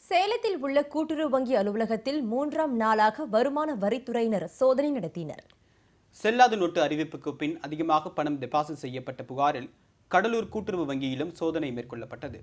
சேலத்தில் உள்ள கூட்டுறவு வங்கி அலுவலகத்தில் 3ஆம் நாளாக வருமான வரித்துறையினர் சோதனை நடத்தினர். செல்லாத நோட்டு அறிவிப்புக்கு பின் அதிகமாக பணம் டெபாசிட் செய்யப்பட்ட புகாரில் கடலூர் கூட்டுறவு வங்கியிலும் சோதனை மேற்கொள்ளப்பட்டது.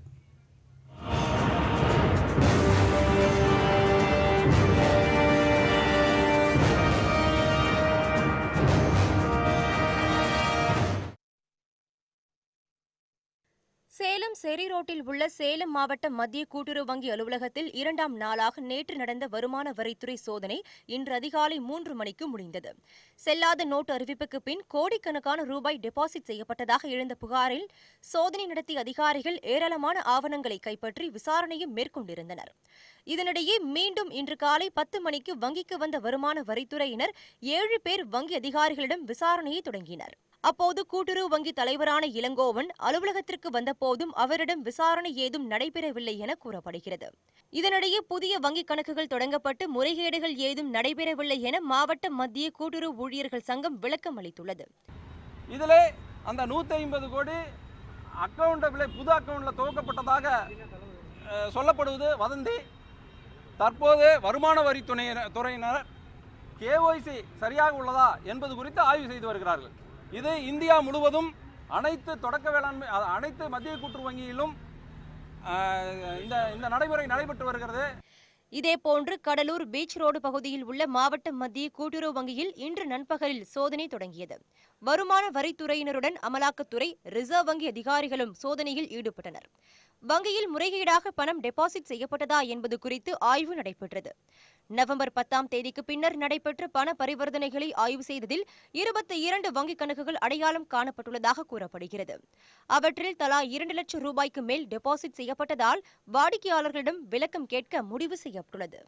சேலம் சேரி ரோட்டில் உள்ள சேலம் மாவட்ட மத்திய கூட்டுறவு வங்கி அலுவலகத்தில் 2ஆம் நாளாக நேற்று நடந்த வருமான வரித்துறை சோதனை இன்று அதிகாலை 3 மணிக்கு முடிந்தது. செல்லாத நோட்டு அறிவிப்புக்கு பின் கோடிக்கணக்கான ரூபாய் டெபாசிட் செய்யப்பட்டதாக எழுந்த புகாரில் சோதனை நடத்திய அதிகாரிகள் ஏராளமான ஆவணங்களை கைப்பற்றி விசாரணையும் மேற்கொண்டிருந்தனர். இதனிடையே மீண்டும் இன்று காலை 10 மணிக்கு வங்கிக்கு வந்த வருமான வரித்துறையினர் 7 பேர் வங்கி அதிகாரிகளிடம் விசாரணையை தொடங்கினர். அப்போது கூட்டுறவு வங்கி தலைவரான இளங்கோவன் அலுவலகத்திற்கு வந்தபோதும் அவரிடம் விசாரணை ஏதும் நடைபெறவில்லை என கூறப்படுகிறது. இதனிடையே புதிய வங்கிக் கணக்குகள் தொடங்கப்பட்டு முறைகேடுகள் ஏதும் நடைபெறவில்லை என மாவட்ட மத்திய கூட்டுறவு ஊழியர்கள் சங்கம் விளக்கம் அளித்துள்ளது. இதிலே அந்த 150 கோடி புது அக்கவுண்ட்ல துவக்கப்பட்டதாக சொல்லப்படுவது வதந்தி. தற்போது வருமான வரித்துறையினர் கேஒய்சி சரியாக உள்ளதா என்பது குறித்து ஆய்வு செய்து வருகிறார்கள். இது இந்தியா முழுவதும் அனைத்து மத்திய கூட்டுறவு வங்கியிலும் இந்த நடைமுறை நடைபெற்று வருகிறது. இதேபோன்று கடலூர் பீச் ரோடு பகுதியில் உள்ள மாவட்ட மத்திய கூட்டுறவு வங்கியில் இன்று நண்பகலில் சோதனை தொடங்கியது. வருமான வரித்துறையினருடன் அமலாக்கத்துறை, ரிசர்வ் வங்கி அதிகாரிகளும் சோதனையில் ஈடுபட்டனர். வங்கியில் முறைகேடாக பணம் டெபாசிட் செய்யப்பட்டதா என்பது குறித்து ஆய்வு நடைபெற்றது. நவம்பர் 10ஆம் தேதிக்கு பின்னர் நடைபெற்ற பண பரிவர்த்தனைகளை ஆய்வு செய்ததில் 22 வங்கிக் கணக்குகள் அடையாளம் காணப்பட்டுள்ளதாக கூறப்படுகிறது. அவற்றில் தலா 2 லட்சம் ரூபாய்க்கு மேல் டெபாசிட் செய்யப்பட்டதால் வாடிக்கையாளர்களிடம் விளக்கம் கேட்க முடிவு செய்யப்பட்டுள்ளது.